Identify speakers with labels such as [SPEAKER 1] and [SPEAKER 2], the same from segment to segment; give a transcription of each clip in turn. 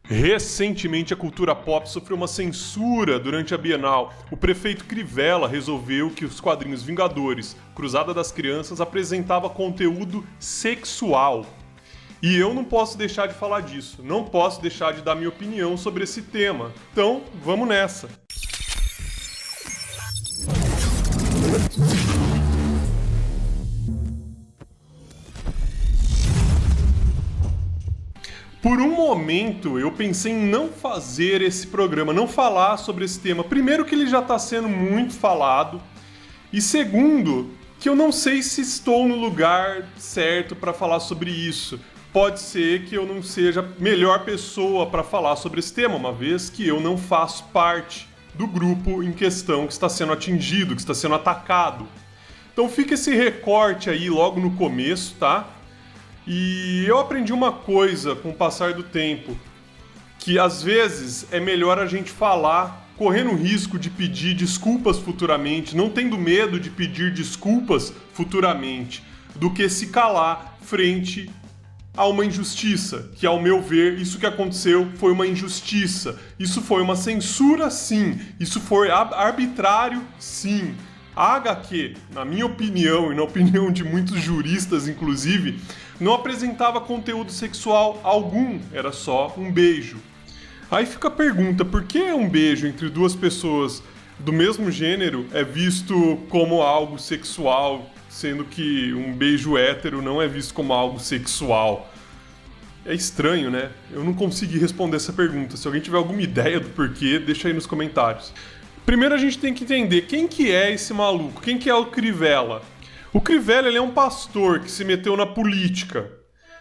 [SPEAKER 1] Recentemente, a cultura pop sofreu uma censura durante a Bienal. O prefeito Crivella resolveu que os quadrinhos Vingadores, Cruzada das Crianças, apresentava conteúdo sexual. E eu não posso deixar de falar disso, não posso deixar de dar minha opinião sobre esse tema. Então, vamos nessa! Por um momento, eu pensei em não fazer esse programa, não falar sobre esse tema. Primeiro que ele já está sendo muito falado, e segundo, que eu não sei se estou no lugar certo para falar sobre isso. Pode ser que eu não seja a melhor pessoa para falar sobre esse tema, uma vez que eu não faço parte do grupo em questão que está sendo atingido, que está sendo atacado. Então fica esse recorte aí logo no começo, tá? E eu aprendi uma coisa com o passar do tempo, que às vezes é melhor a gente falar, correndo o risco de pedir desculpas futuramente, não tendo medo de pedir desculpas futuramente, do que se calar frente a uma injustiça, que ao meu ver, isso que aconteceu foi uma injustiça, isso foi uma censura sim, isso foi arbitrário sim. A HQ, na minha opinião e na opinião de muitos juristas inclusive, não apresentava conteúdo sexual algum, era só um beijo. Aí fica a pergunta, por que um beijo entre duas pessoas do mesmo gênero é visto como algo sexual, sendo que um beijo hétero não é visto como algo sexual? É estranho, né? Eu não consegui responder essa pergunta. Se alguém tiver alguma ideia do porquê, deixa aí nos comentários. Primeiro a gente tem que entender quem que é esse maluco, quem que é o Crivella. O Crivella, ele é um pastor que se meteu na política.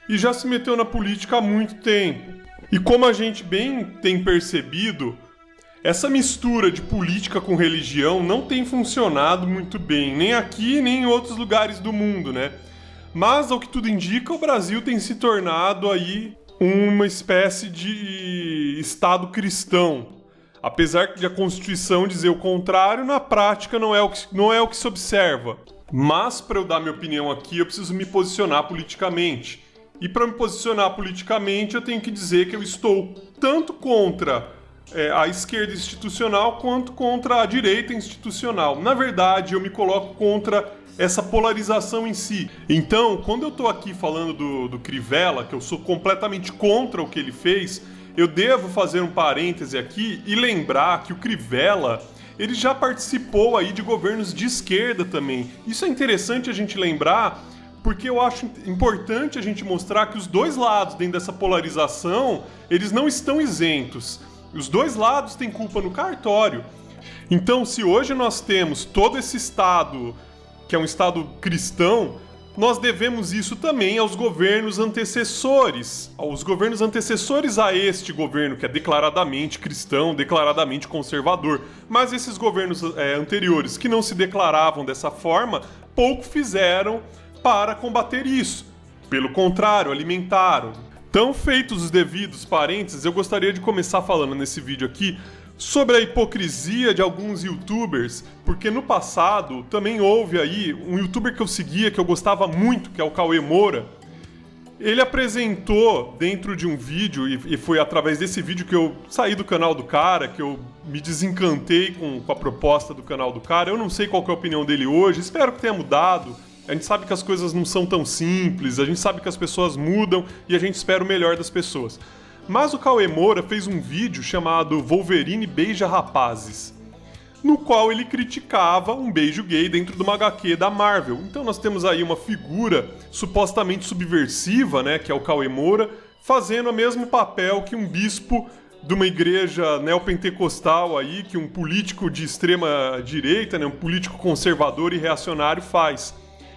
[SPEAKER 1] E já se meteu na política há muito tempo. E como a gente bem tem percebido, essa mistura de política com religião não tem funcionado muito bem, nem aqui nem em outros lugares do mundo, né? Mas, ao que tudo indica, o Brasil tem se tornado aí uma espécie de Estado cristão. Apesar de a Constituição dizer o contrário, na prática não é o que se observa. Mas, para eu dar minha opinião aqui, eu preciso me posicionar politicamente. E para me posicionar politicamente, eu tenho que dizer que eu estou tanto contra a esquerda institucional quanto contra a direita institucional. Na verdade, eu me coloco contra essa polarização em si. Então, quando eu estou aqui falando do Crivella, que eu sou completamente contra o que ele fez, eu devo fazer um parêntese aqui e lembrar que o Crivella, ele já participou aí de governos de esquerda também. Isso é interessante a gente lembrar, porque eu acho importante a gente mostrar que os dois lados dentro dessa polarização, eles não estão isentos. Os dois lados têm culpa no cartório. Então, se hoje nós temos todo esse Estado, que é um Estado cristão, nós devemos isso também aos governos antecessores. Aos governos antecessores a este governo, que é declaradamente cristão, declaradamente conservador. Mas esses governos anteriores, que não se declaravam dessa forma, pouco fizeram para combater isso. Pelo contrário, alimentaram. Então, feitos os devidos parênteses, eu gostaria de começar falando nesse vídeo aqui sobre a hipocrisia de alguns youtubers, porque no passado também houve aí um youtuber que eu seguia, que eu gostava muito, que é o Cauê Moura. Ele apresentou dentro de um vídeo, e foi através desse vídeo que eu saí do canal do cara, que eu me desencantei com a proposta do canal do cara. Eu não sei qual que é a opinião dele hoje, espero que tenha mudado. A gente sabe que as coisas não são tão simples, a gente sabe que as pessoas mudam e a gente espera o melhor das pessoas. Mas o Cauê Moura fez um vídeo chamado Wolverine Beija Rapazes, no qual ele criticava um beijo gay dentro de uma HQ da Marvel. Então nós temos aí uma figura supostamente subversiva, né, que é o Cauê Moura, fazendo o mesmo papel que um bispo de uma igreja neopentecostal aí, que um político de extrema direita, né, um político conservador e reacionário faz.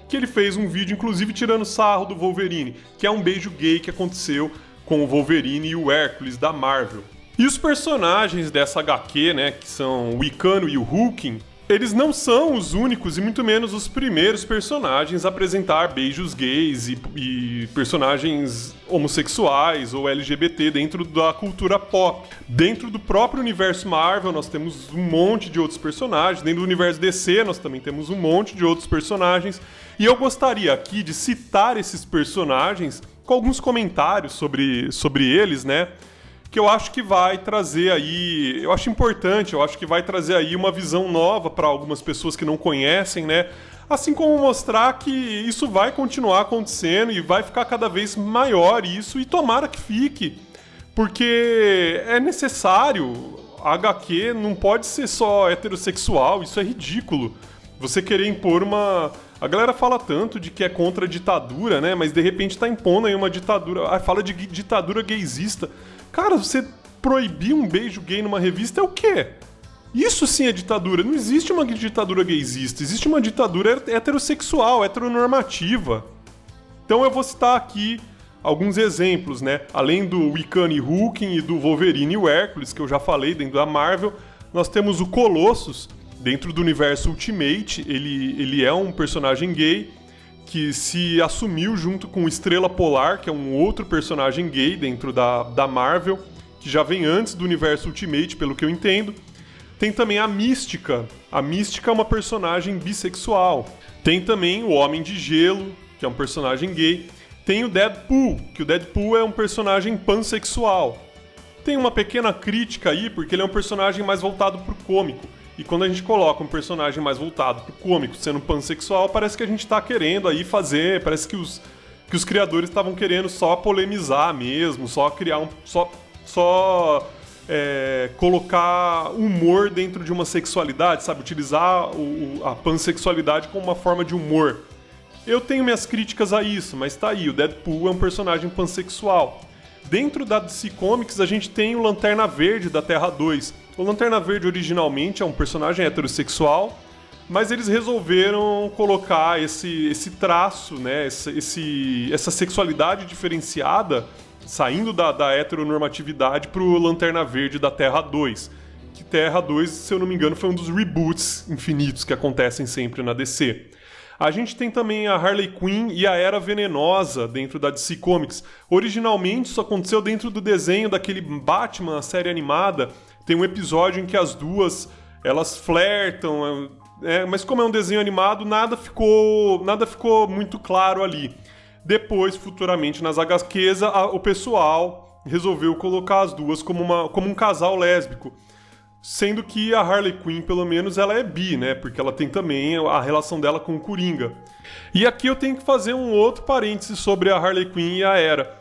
[SPEAKER 1] Que ele fez um vídeo, inclusive, tirando sarro do Wolverine, que é um beijo gay que aconteceu com o Wolverine e o Hércules da Marvel. E os personagens dessa HQ, né, que são o Icano e o Hulking, eles não são os únicos e muito menos os primeiros personagens a apresentar beijos gays e personagens homossexuais ou LGBT dentro da cultura pop. Dentro do próprio universo Marvel nós temos um monte de outros personagens, dentro do universo DC nós também temos um monte de outros personagens, e eu gostaria aqui de citar esses personagens com alguns comentários sobre eles, né? que eu acho que vai trazer aí, eu acho importante, eu acho que vai trazer aí uma visão nova para algumas pessoas que não conhecem, né? Assim como mostrar que isso vai continuar acontecendo e vai ficar cada vez maior isso, e tomara que fique, porque é necessário. A HQ não pode ser só heterossexual, isso é ridículo. Você querer impor uma... A galera fala tanto de que é contra a ditadura, né? Mas de repente tá impondo aí uma ditadura. Ah, fala de ditadura gaysista. Cara, você proibir um beijo gay numa revista é o quê? Isso sim é ditadura. Não existe uma ditadura gaysista. Existe uma ditadura heterossexual, heteronormativa. Então eu vou citar aqui alguns exemplos, né? Além do Wiccan e Hulkling e do Wolverine e o Hércules, que eu já falei dentro da Marvel, nós temos o Colossus, dentro do universo Ultimate. Ele é um personagem gay que se assumiu junto com o Estrela Polar, que é um outro personagem gay dentro da Marvel, que já vem antes do universo Ultimate, pelo que eu entendo. Tem também a Mística. A Mística é uma personagem bissexual. Tem também o Homem de Gelo, que é um personagem gay. Tem o Deadpool, que o Deadpool é um personagem pansexual. Tem uma pequena crítica aí, porque ele é um personagem mais voltado pro cômico. E quando a gente coloca um personagem mais voltado pro cômico, sendo pansexual, parece que a gente tá querendo aí fazer... Parece que os criadores estavam querendo só polemizar mesmo, só criar colocar humor dentro de uma sexualidade, sabe? Utilizar a pansexualidade como uma forma de humor. Eu tenho minhas críticas a isso, mas tá aí, o Deadpool é um personagem pansexual. Dentro da DC Comics, a gente tem o Lanterna Verde da Terra 2. O Lanterna Verde originalmente é um personagem heterossexual, mas eles resolveram colocar esse traço, né, essa sexualidade diferenciada, saindo da heteronormatividade, pro Lanterna Verde da Terra 2. Que Terra 2, se eu não me engano, foi um dos reboots infinitos que acontecem sempre na DC. A gente tem também a Harley Quinn e a Era Venenosa dentro da DC Comics. Originalmente isso aconteceu dentro do desenho daquele Batman, a série animada. Tem um episódio em que as duas, elas flertam, mas como é um desenho animado, nada ficou muito claro ali. Depois, futuramente, nas HQs, o pessoal resolveu colocar as duas como um casal lésbico. Sendo que a Harley Quinn, pelo menos, ela é bi, né? Porque ela tem também a relação dela com o Coringa. E aqui eu tenho que fazer um outro parêntese sobre a Harley Quinn e a Era.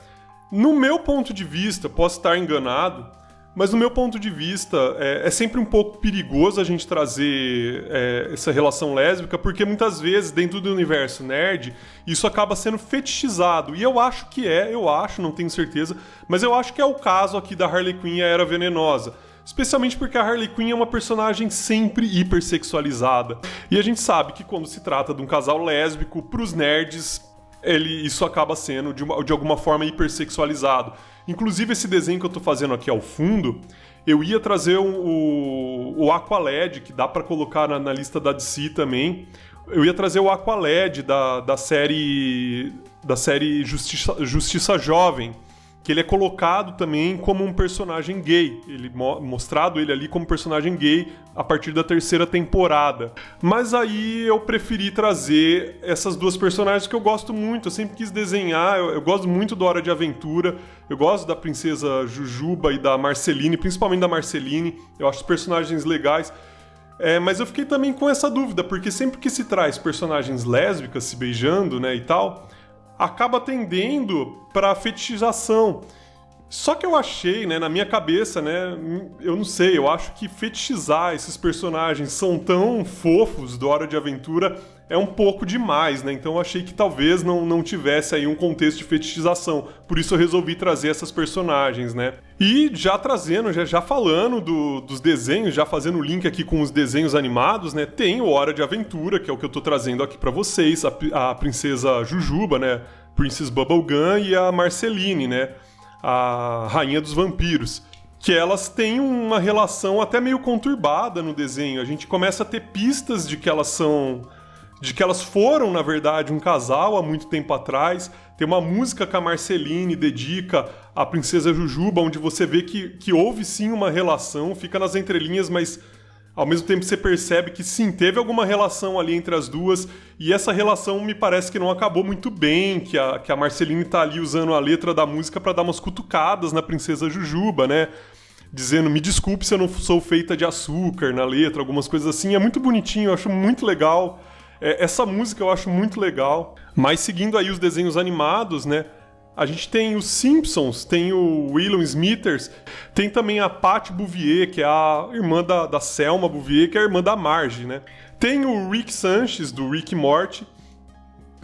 [SPEAKER 1] No meu ponto de vista, posso estar enganado, mas no meu ponto de vista, é sempre um pouco perigoso a gente trazer essa relação lésbica, porque muitas vezes, dentro do universo nerd, isso acaba sendo fetichizado. E eu acho que não tenho certeza, mas eu acho que é o caso aqui da Harley Quinn e a Era Venenosa. Especialmente porque a Harley Quinn é uma personagem sempre hipersexualizada. E a gente sabe que quando se trata de um casal lésbico, pros nerds, isso acaba sendo de alguma forma hipersexualizado. Inclusive esse desenho que eu tô fazendo aqui ao fundo, eu ia trazer o Aqualad, que dá pra colocar na lista da DC também. Eu ia trazer o Aqualad da série Justiça Jovem, que ele é colocado também como um personagem gay. Mostrado ele ali como personagem gay a partir da 3ª temporada. Mas aí eu preferi trazer essas duas personagens que eu gosto muito. Eu sempre quis desenhar, eu gosto muito do Hora de Aventura, eu gosto da Princesa Jujuba e da Marceline, principalmente da Marceline. Eu acho os personagens legais. Mas eu fiquei também com essa dúvida, porque sempre que se traz personagens lésbicas se beijando, né, e tal, acaba tendendo para fetichização. Só que eu achei, né, na minha cabeça, né, eu não sei, eu acho que fetichizar esses personagens são tão fofos do Hora de Aventura é um pouco demais, né? Então eu achei que talvez não tivesse aí um contexto de fetichização. Por isso eu resolvi trazer essas personagens, né? E já trazendo, já falando dos desenhos, já fazendo o link aqui com os desenhos animados, né? Tem o Hora de Aventura, que é o que eu tô trazendo aqui pra vocês, a Princesa Jujuba, né? Princess Bubblegum e a Marceline, né? A Rainha dos Vampiros. Que elas têm uma relação até meio conturbada no desenho. A gente começa a ter pistas de que elas foram, na verdade, um casal há muito tempo atrás. Tem uma música que a Marceline dedica à Princesa Jujuba, onde você vê que houve sim uma relação, fica nas entrelinhas, mas Ao mesmo tempo você percebe que sim, teve alguma relação ali entre as duas, e essa relação me parece que não acabou muito bem, que a Marceline tá ali usando a letra da música pra dar umas cutucadas na Princesa Jujuba, né? Dizendo, me desculpe se eu não sou feita de açúcar na letra, algumas coisas assim. É muito bonitinho, eu acho muito legal. Essa música eu acho muito legal. Mas seguindo aí os desenhos animados, né? A gente tem os Simpsons, tem o Willow Smithers, tem também a Patty Bouvier, que é a irmã da Selma Bouvier, que é a irmã da Marge, né? Tem o Rick Sanchez, do Rick e Morty,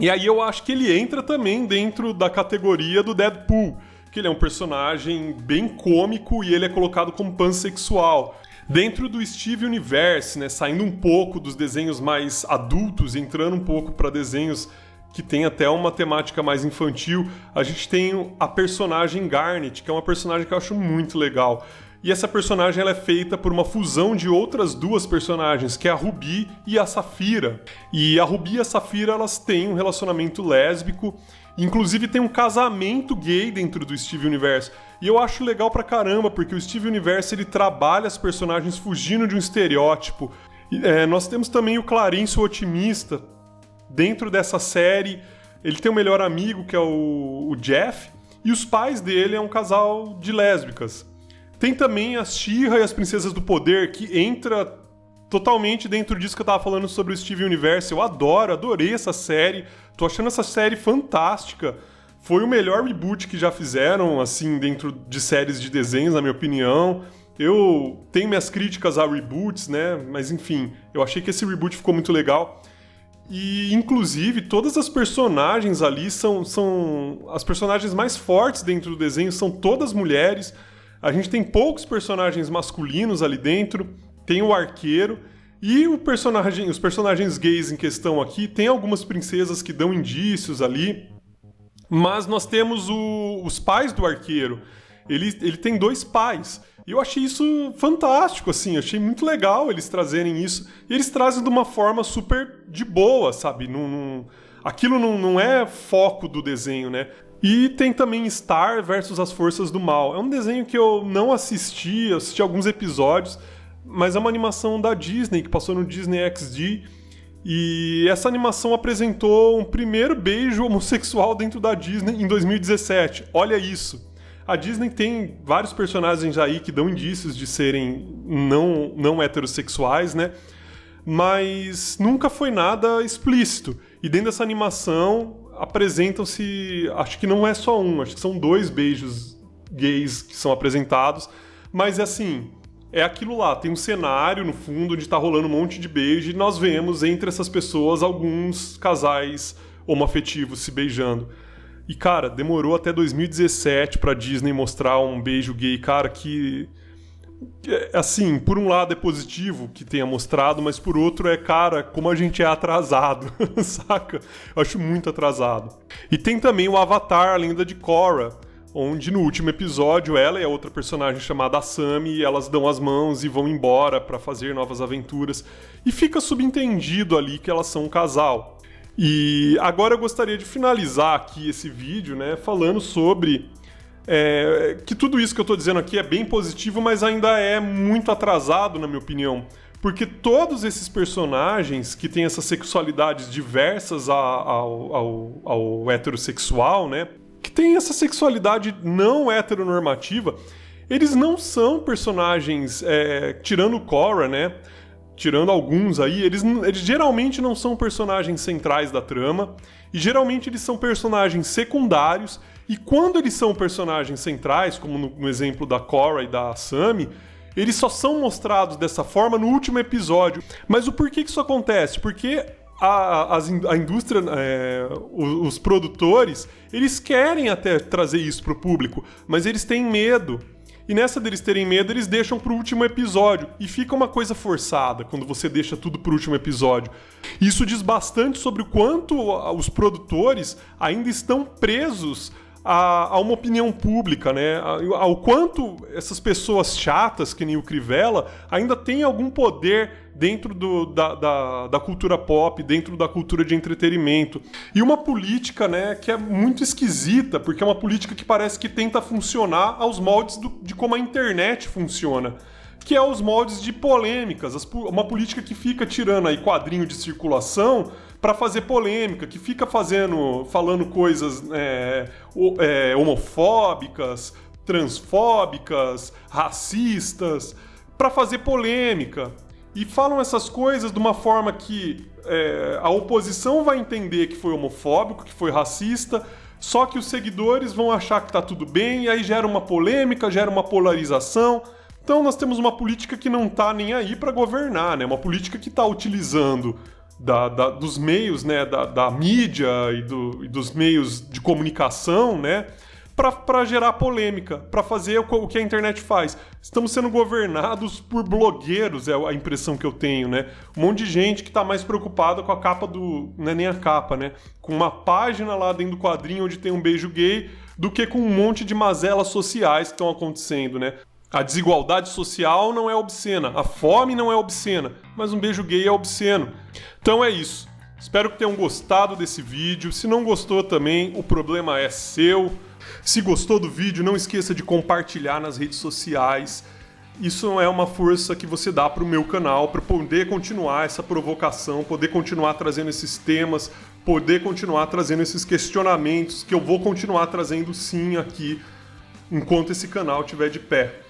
[SPEAKER 1] e aí eu acho que ele entra também dentro da categoria do Deadpool, que ele é um personagem bem cômico e ele é colocado como pansexual. Dentro do Steve Universe, né, saindo um pouco dos desenhos mais adultos, entrando um pouco para desenhos que tem até uma temática mais infantil, a gente tem a personagem Garnet, que é uma personagem que eu acho muito legal. E essa personagem ela é feita por uma fusão de outras duas personagens, que é a Ruby e a Safira. E a Ruby e a Safira, elas têm um relacionamento lésbico, inclusive tem um casamento gay dentro do Steve Universe. E eu acho legal pra caramba, porque o Steve Universe ele trabalha as personagens fugindo de um estereótipo. Nós temos também o Clarence, o otimista. Dentro dessa série, ele tem um melhor amigo, que é o Jeff, e os pais dele é um casal de lésbicas. Tem também a She-Ra e as Princesas do Poder, que entra totalmente dentro disso que eu tava falando sobre o Steve Universe. Eu adorei essa série, tô achando essa série fantástica. Foi o melhor reboot que já fizeram, assim, dentro de séries de desenhos, na minha opinião. Eu tenho minhas críticas a reboots, né, mas enfim, eu achei que esse reboot ficou muito legal. E, inclusive, todas as personagens ali são as personagens mais fortes dentro do desenho, são todas mulheres. A gente tem poucos personagens masculinos ali dentro, tem o arqueiro, e os personagens gays em questão aqui, tem algumas princesas que dão indícios ali, mas nós temos os pais do arqueiro. Ele tem 2 pais. E eu achei isso fantástico, assim, achei muito legal eles trazerem isso. E eles trazem de uma forma super de boa, sabe? Aquilo não é foco do desenho, né? E tem também Star versus as Forças do Mal. É um desenho que eu não assisti alguns episódios, mas é uma animação da Disney, que passou no Disney XD. E essa animação apresentou um primeiro beijo homossexual dentro da Disney em 2017. Olha isso! A Disney tem vários personagens aí que dão indícios de serem não heterossexuais, né? Mas nunca foi nada explícito. E dentro dessa animação apresentam-se, acho que não é só um, acho que são 2 beijos gays que são apresentados. Mas assim, é aquilo lá, tem um cenário no fundo onde tá rolando um monte de beijo e nós vemos entre essas pessoas alguns casais homoafetivos se beijando. E, cara, demorou até 2017 pra Disney mostrar um beijo gay, cara, que... Assim, por um lado é positivo que tenha mostrado, mas por outro cara, como a gente é atrasado, saca? Eu acho muito atrasado. E tem também o Avatar, a Lenda de Korra, onde no último episódio ela e a outra personagem chamada Asami, elas dão as mãos e vão embora pra fazer novas aventuras. E fica subentendido ali que elas são um casal. E agora eu gostaria de finalizar aqui esse vídeo, né, falando sobre que tudo isso que eu tô dizendo aqui é bem positivo, mas ainda é muito atrasado, na minha opinião. Porque todos esses personagens que têm essas sexualidades diversas ao heterossexual, né, que tem essa sexualidade não heteronormativa, eles não são personagens, tirando Korra, né, tirando alguns aí, eles geralmente não são personagens centrais da trama, e geralmente eles são personagens secundários, e quando eles são personagens centrais, como no exemplo da Korra e da Asami, eles só são mostrados dessa forma no último episódio. Mas o porquê que isso acontece? Porque a indústria, os produtores, eles querem até trazer isso pro público, mas eles têm medo. E nessa deles terem medo, eles deixam pro último episódio. E fica uma coisa forçada quando você deixa tudo pro último episódio. Isso diz bastante sobre o quanto os produtores ainda estão presos a uma opinião pública, né? Ao quanto essas pessoas chatas, que nem o Crivella, ainda têm algum poder dentro da cultura pop, dentro da cultura de entretenimento. E uma política, né, que é muito esquisita, porque é uma política que parece que tenta funcionar aos moldes de como a internet funciona. que é os moldes de polêmicas, uma política que fica tirando aí quadrinho de circulação para fazer polêmica, que fica falando coisas homofóbicas, transfóbicas, racistas, para fazer polêmica. E falam essas coisas de uma forma que a oposição vai entender que foi homofóbico, que foi racista, só que os seguidores vão achar que tá tudo bem, e aí gera uma polêmica, gera uma polarização. Então nós temos uma política que não tá nem aí para governar, né? Uma política que tá utilizando dos meios, né, da mídia e dos meios de comunicação, né, para gerar polêmica, para fazer o que a internet faz. Estamos sendo governados por blogueiros, é a impressão que eu tenho, né? Um monte de gente que está mais preocupada com a capa não é nem a capa, né? Com uma página lá dentro do quadrinho onde tem um beijo gay, do que com um monte de mazelas sociais que estão acontecendo, né? A desigualdade social não é obscena, a fome não é obscena, mas um beijo gay é obsceno. Então é isso. Espero que tenham gostado desse vídeo. Se não gostou também, o problema é seu. Se gostou do vídeo, não esqueça de compartilhar nas redes sociais. Isso é uma força que você dá para o meu canal, para poder continuar essa provocação, poder continuar trazendo esses temas, poder continuar trazendo esses questionamentos que eu vou continuar trazendo sim aqui enquanto esse canal estiver de pé.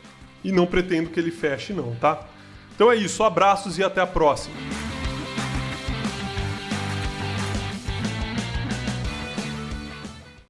[SPEAKER 1] E não pretendo que ele feche não, tá? Então é isso, abraços e até a próxima.